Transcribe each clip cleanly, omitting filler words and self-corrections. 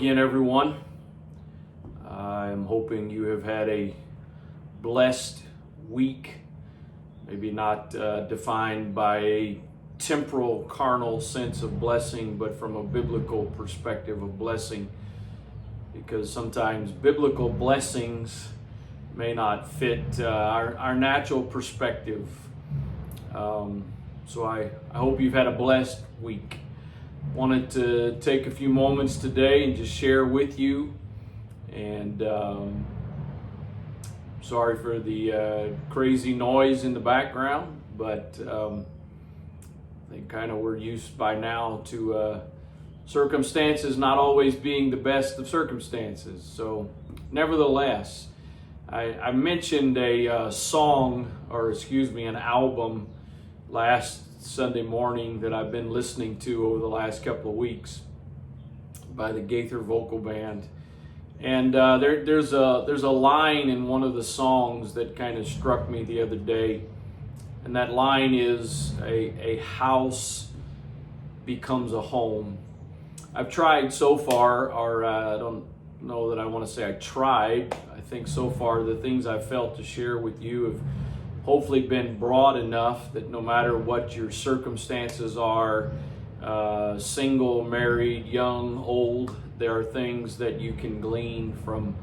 again, everyone. I'm hoping you have had a blessed week, maybe not defined by a temporal, carnal sense of blessing, but from a biblical perspective of blessing, because sometimes biblical blessings may not fit our natural perspective. So I hope you've had a blessed week. Wanted to take a few moments today and just share with you, and sorry for the crazy noise in the background, but I think kind of we're used by now to circumstances not always being the best of circumstances. So nevertheless, I mentioned a song, or excuse me, an album last Sunday morning that I've been listening to over the last couple of weeks by the Gaither Vocal Band. And there's a line in one of the songs that kind of struck me the other day. And that line is, a house becomes a home. I've tried so far, or I don't know that I want to say I tried. I think so far the things I've felt to share with you have hopefully been broad enough that no matter what your circumstances are, single, married, young, old, there are things that you can glean from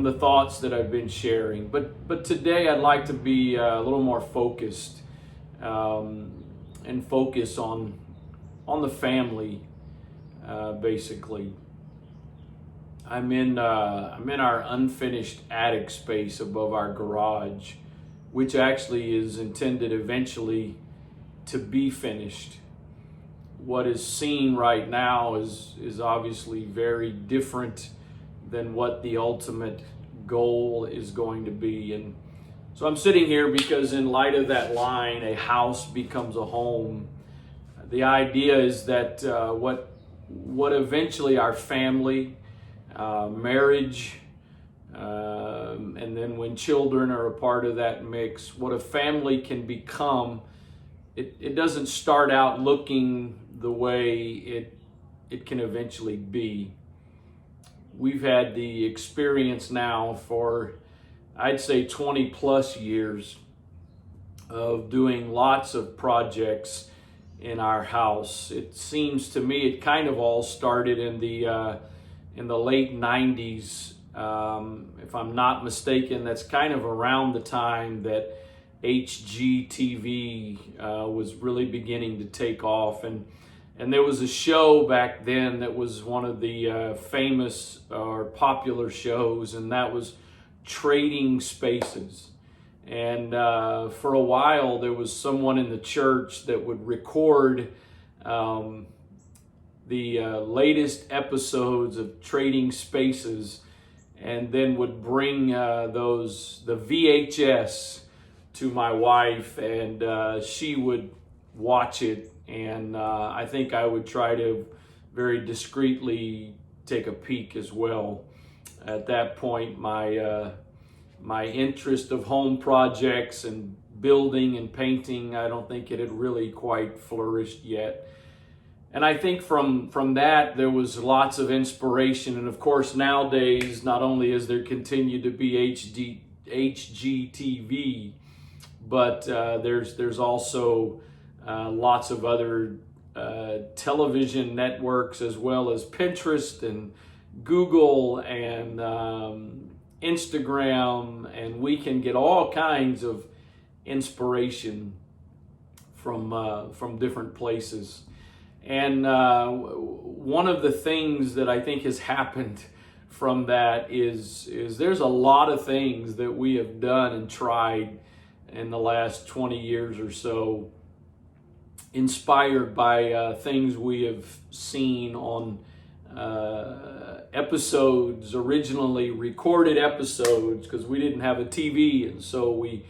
the thoughts that I've been sharing. But today I'd like to be a little more focused and focus on the family, basically. I'm in our unfinished attic space above our garage, which actually is intended eventually to be finished. What is seen right now is obviously very different than what the ultimate goal is going to be. And so I'm sitting here because in light of that line, a house becomes a home, the idea is that what eventually our family, marriage, and then when children are a part of that mix, what a family can become, it doesn't start out looking the way it can eventually be. We've had the experience now for, I'd say, 20 plus years of doing lots of projects in our house. It seems to me it kind of all started in the late 90s. If I'm not mistaken, that's kind of around the time that HGTV was really beginning to take off, and there was a show back then that was one of the famous or popular shows, and that was Trading Spaces. And for a while there was someone in the church that would record the latest episodes of Trading Spaces, and then would bring the VHS to my wife, and she would watch it, and I think I would try to very discreetly take a peek as well. At that point, my interest of home projects and building and painting, I don't think it had really quite flourished yet. And I think from that, there was lots of inspiration. And of course, nowadays, not only is there continued to be HGTV, but there's also lots of other television networks, as well as Pinterest and Google and Instagram, and we can get all kinds of inspiration from different places. And one of the things that I think has happened from that is there's a lot of things that we have done and tried in the last 20 years or so, inspired by things we have seen on episodes, originally recorded episodes, because we didn't have a TV, and so we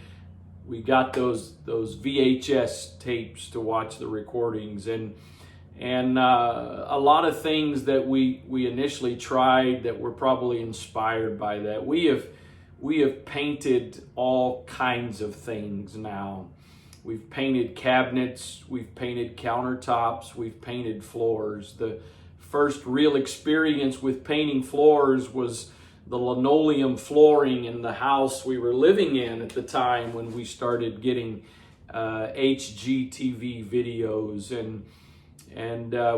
got those VHS tapes to watch the recordings, and a lot of things that we initially tried that were probably inspired by that. We have painted all kinds of things now. We've painted cabinets, we've painted countertops, we've painted floors. The first real experience with painting floors was the linoleum flooring in the house we were living in at the time when we started getting HGTV videos, and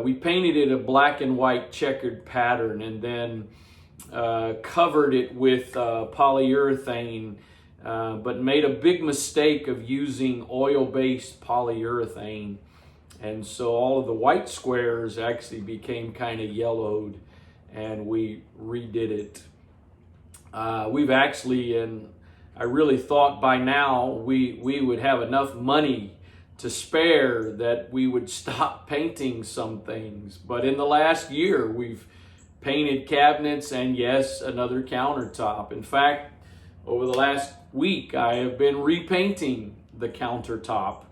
we painted it a black and white checkered pattern, and then covered it with polyurethane, but made a big mistake of using oil-based polyurethane, and so all of the white squares actually became kind of yellowed, and we redid it. We've actually, and I really thought by now we would have enough money to spare that we would stop painting some things. But in the last year, we've painted cabinets and, yes, another countertop. In fact, over the last week, I have been repainting the countertop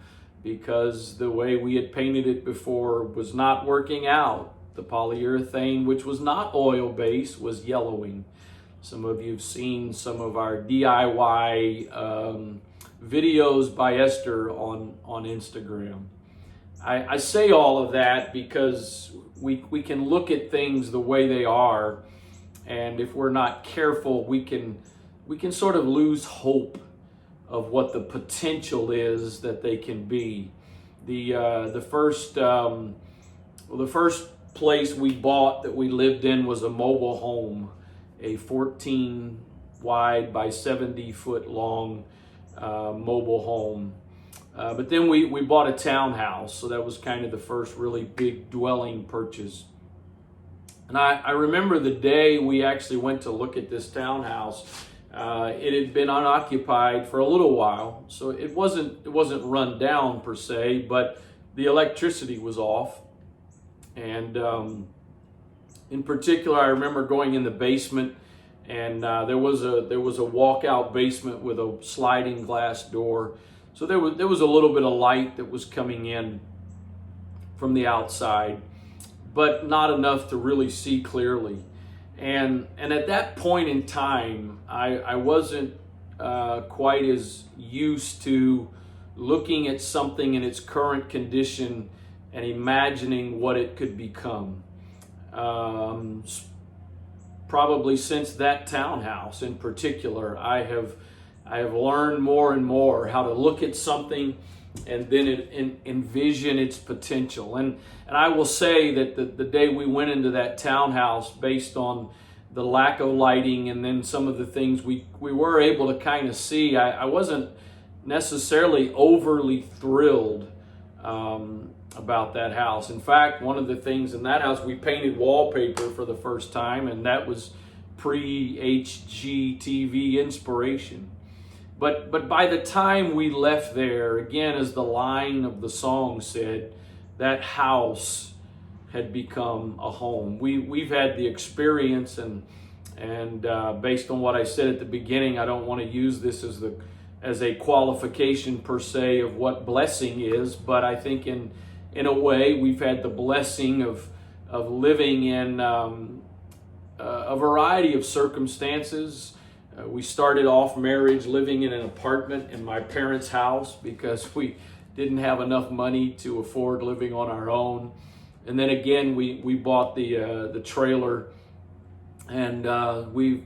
because the way we had painted it before was not working out. The polyurethane, which was not oil-based, was yellowing. Some of you have seen some of our DIY videos by Esther on Instagram. I say all of that because we can look at things the way they are, and if we're not careful, we can sort of lose hope of what the potential is that they can be. The first place we bought that we lived in was a mobile home, a 14 wide by 70 foot long mobile home. But then we bought a townhouse, so that was kind of the first really big dwelling purchase. And I remember the day we actually went to look at this townhouse. It had been unoccupied for a little while, so it wasn't run down per se, but the electricity was off. And in particular, I remember going in the basement, and there was a walkout basement with a sliding glass door. So there was a little bit of light that was coming in from the outside, but not enough to really see clearly. And at that point in time, I wasn't quite as used to looking at something in its current condition and imagining what it could become. Probably since that townhouse in particular, I have learned more and more how to look at something and then envision its potential. And I will say that the day we went into that townhouse, based on the lack of lighting and then some of the things we were able to kind of see, I wasn't necessarily overly thrilled about that house. In fact, one of the things in that house, we painted wallpaper for the first time, and that was pre-HGTV inspiration. But by the time we left there, again, as the line of the song said, that house had become a home. We've had the experience, and based on what I said at the beginning, I don't want to use this as a qualification per se of what blessing is, but I think in a way we've had the blessing of living in a variety of circumstances. We started off marriage living in an apartment in my parents' house because we didn't have enough money to afford living on our own. And then again, we bought the trailer, and we've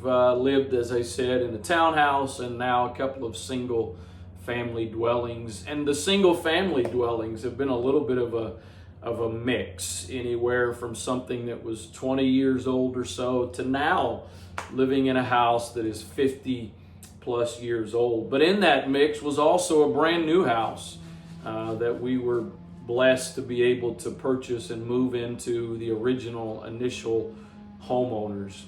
lived, as I said, in a townhouse, and now a couple of single family dwellings. And the single family dwellings have been a little bit of a mix, anywhere from something that was 20 years old or so to now living in a house that is 50 plus years old. But in that mix was also a brand new house that we were blessed to be able to purchase and move into the original initial homeowners.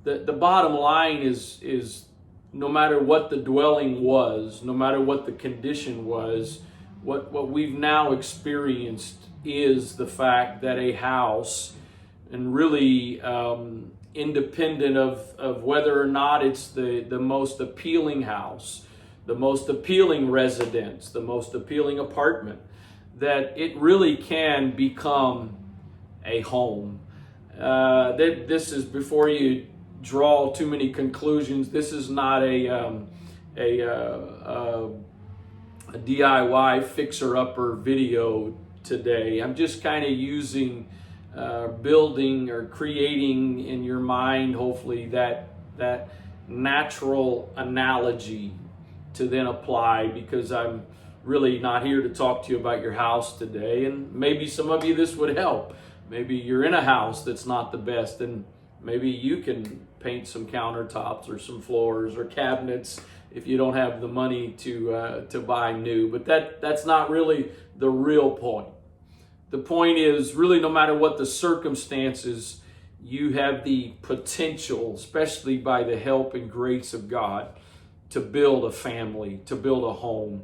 The bottom line is no matter what the dwelling was, no matter what the condition was, what we've now experienced is the fact that a house, and really independent of whether or not it's the most appealing house, the most appealing residence, the most appealing apartment, that it really can become a home. This is, before you draw too many conclusions, this is not a DIY fixer-upper video today. I'm just kind of using building or creating in your mind, hopefully, that natural analogy to then apply, because I'm really not here to talk to you about your house today. And maybe some of you this would help. Maybe you're in a house that's not the best, and maybe you can paint some countertops or some floors or cabinets if you don't have the money to buy new. But that's not really the real point. The point is, really, no matter what the circumstances, you have the potential, especially by the help and grace of God, to build a family, to build a home.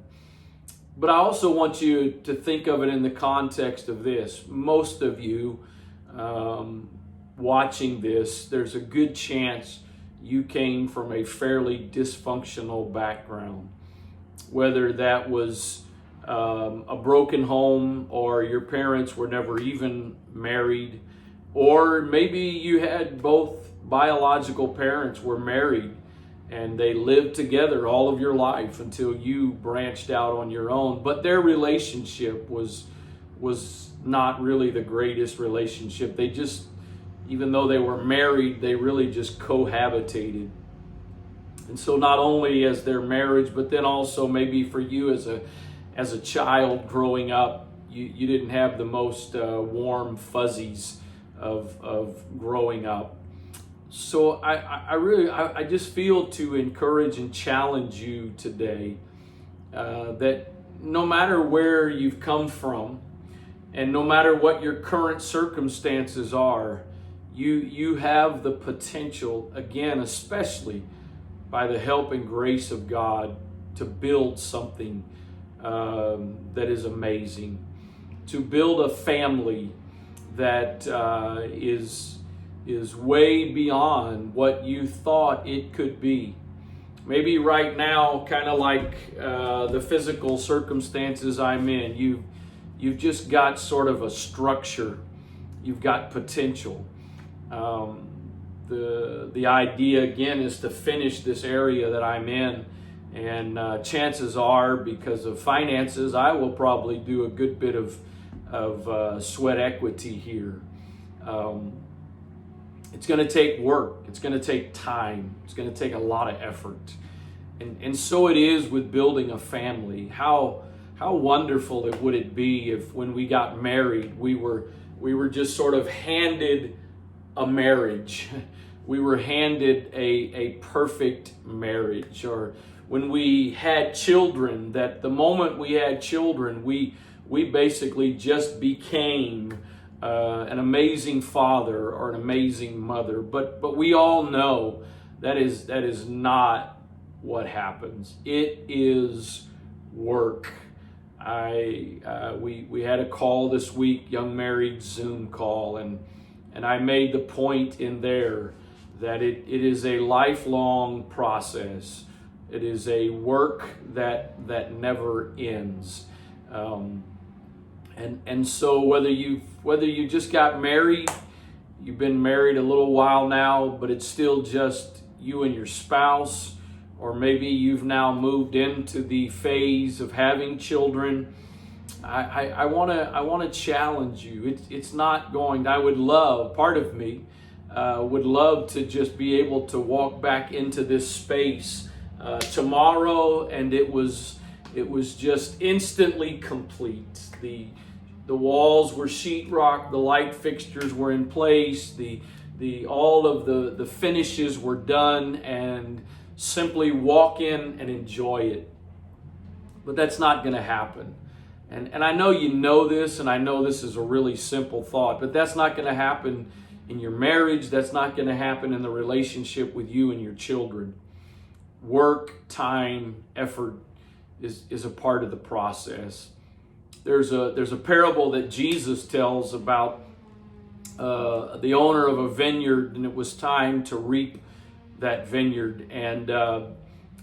But I also want you to think of it in the context of this. Most of you watching this, there's a good chance you came from a fairly dysfunctional background. Whether that was a broken home, or your parents were never even married, or maybe you had both biological parents were married and they lived together all of your life until you branched out on your own. But their relationship was not really the greatest relationship. They just, even though they were married, they really just cohabitated. And so not only as their marriage, but then also maybe for you as a child growing up, you didn't have the most warm fuzzies of growing up. So I just feel to encourage and challenge you today that no matter where you've come from, and no matter what your current circumstances are, you have the potential, again, especially by the help and grace of God, to build something that is amazing, to build a family that is way beyond what you thought it could be. Maybe right now, kind of like the physical circumstances I'm in, you've just got sort of a structure. You've got potential. The idea again is to finish this area that I'm in, and chances are, because of finances, I will probably do a good bit of sweat equity here. It's going to take work. It's going to take time. It's going to take a lot of effort. And so it is with building a family. How wonderful would it be if, when we got married, we were just sort of handed a marriage. We were handed a perfect marriage. Or when we had children, that the moment we had children, we basically just became an amazing father or an amazing mother. But we all know that is not what happens. It is work. We had a call this week, young married Zoom call, and I made the point in there that it is a lifelong process. It is a work that never ends. And so whether you just got married, you've been married a little while now, but it's still just you and your spouse, or maybe you've now moved into the phase of having children, I want to challenge you. It's not going. I would love, part of me would love to just be able to walk back into this space tomorrow, and it was just instantly complete. The walls were sheetrock, the light fixtures were in place, all of the finishes were done, and simply walk in and enjoy it. But that's not going to happen. And I know you know this, and I know this is a really simple thought, but that's not going to happen in your marriage. That's not going to happen in the relationship with you and your children. Work, time, effort is a part of the process. There's a parable that Jesus tells about the owner of a vineyard, and it was time to reap that vineyard. And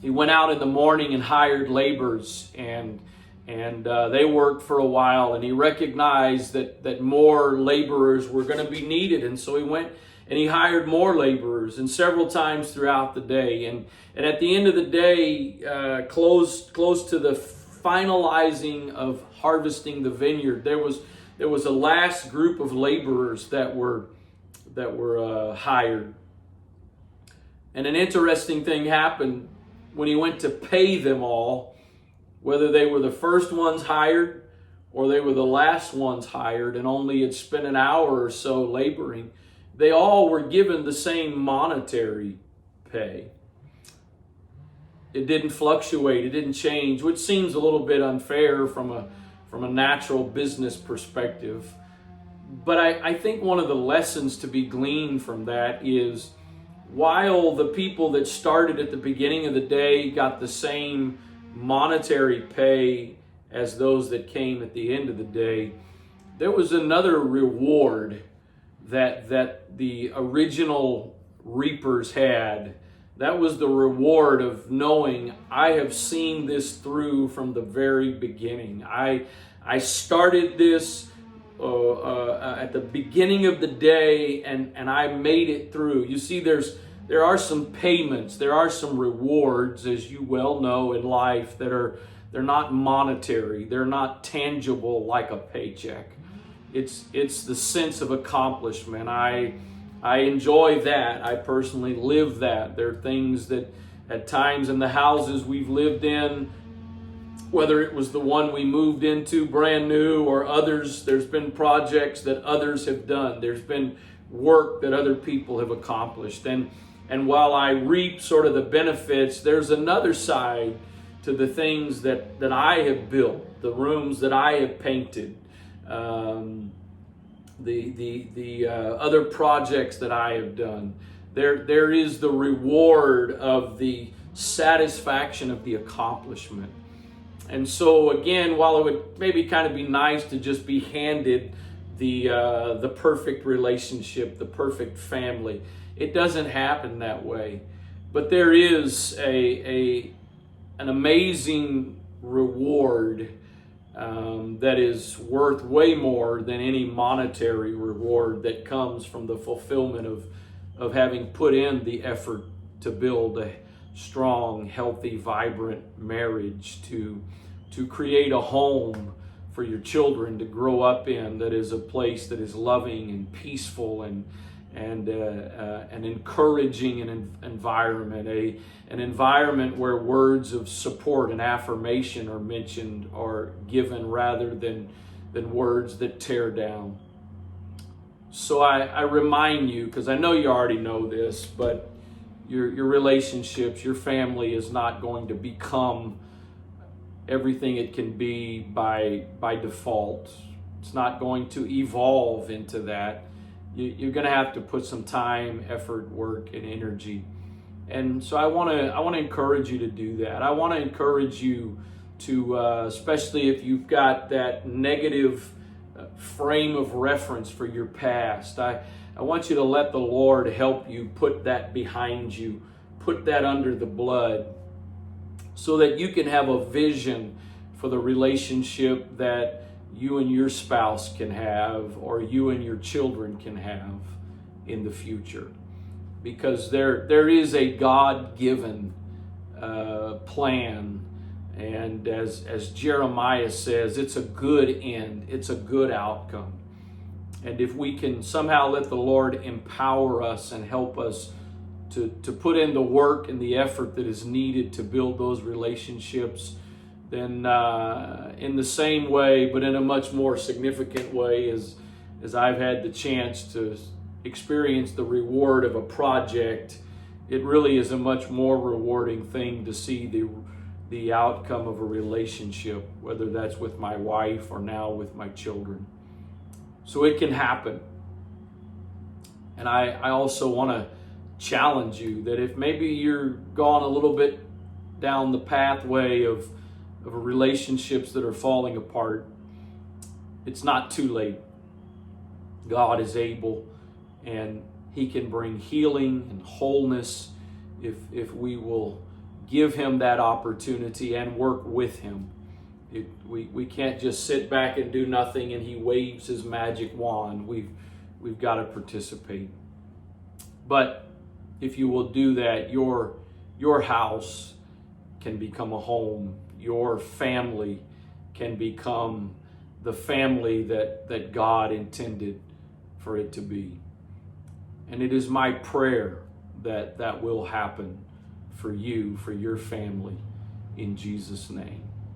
he went out in the morning and hired laborers, and they worked for a while, and he recognized that more laborers were going to be needed. And so he went and he hired more laborers, and several times throughout the day. And at the end of the day, close to the finalizing of harvesting the vineyard, there there was a last group of laborers that were hired. And an interesting thing happened when he went to pay them all, whether they were the first ones hired or they were the last ones hired and only had spent an hour or so laboring. They all were given the same monetary pay. It didn't fluctuate, it didn't change, which seems a little bit unfair from a natural business perspective. But I think one of the lessons to be gleaned from that is, while the people that started at the beginning of the day got the same monetary pay as those that came at the end of the day, there was another reward that the original reapers had. That was the reward of knowing, I have seen this through from the very beginning. I started this at the beginning of the day, and I made it through. You see, there are some payments, there are some rewards, as you well know, in life they're not monetary, they're not tangible like a paycheck. It's the sense of accomplishment. I enjoy that. I personally live that. There are things that at times in the houses we've lived in, whether it was the one we moved into brand new or others, there's been projects that others have done. There's been work that other people have accomplished. And while I reap sort of the benefits, there's another side to the things that I have built, the rooms that I have painted, the other projects that I have done. There is the reward of the satisfaction of the accomplishment. And so again, while it would maybe kind of be nice to just be handed the perfect relationship, the perfect family, it doesn't happen that way. But there is an amazing reward that is worth way more than any monetary reward that comes from the fulfillment of having put in the effort to build a strong, healthy, vibrant marriage, to create a home for your children to grow up in that is a place that is loving and peaceful and an encouraging environment, an environment where words of support and affirmation are mentioned or given rather than words that tear down. So I remind you, because I know you already know this, but your relationships, your family is not going to become everything it can be by default. It's not going to evolve into that. You're going to have to put some time, effort, work, and energy. And so I want to encourage you to do that. I want to encourage you to, especially if you've got that negative frame of reference for your past, I want you to let the Lord help you put that behind you, put that under the blood, so that you can have a vision for the relationship that you and your spouse can have, or you and your children can have in the future. Because there is a God-given plan, and as Jeremiah says, it's a good end, it's a good outcome. And if we can somehow let the Lord empower us and help us to put in the work and the effort that is needed to build those relationships, then in the same way, but in a much more significant way, as I've had the chance to experience the reward of a project, it really is a much more rewarding thing to see the outcome of a relationship, whether that's with my wife or now with my children. So it can happen. And I also want to challenge you that if maybe you're gone a little bit down the pathway of relationships that are falling apart, it's not too late. God is able, and He can bring healing and wholeness if we will give Him that opportunity and work with Him. We can't just sit back and do nothing and He waves His magic wand. We've got to participate. But if you will do that, your house can become a home. Your family can become the family that God intended for it to be. And it is my prayer that that will happen for you, for your family, in Jesus' name.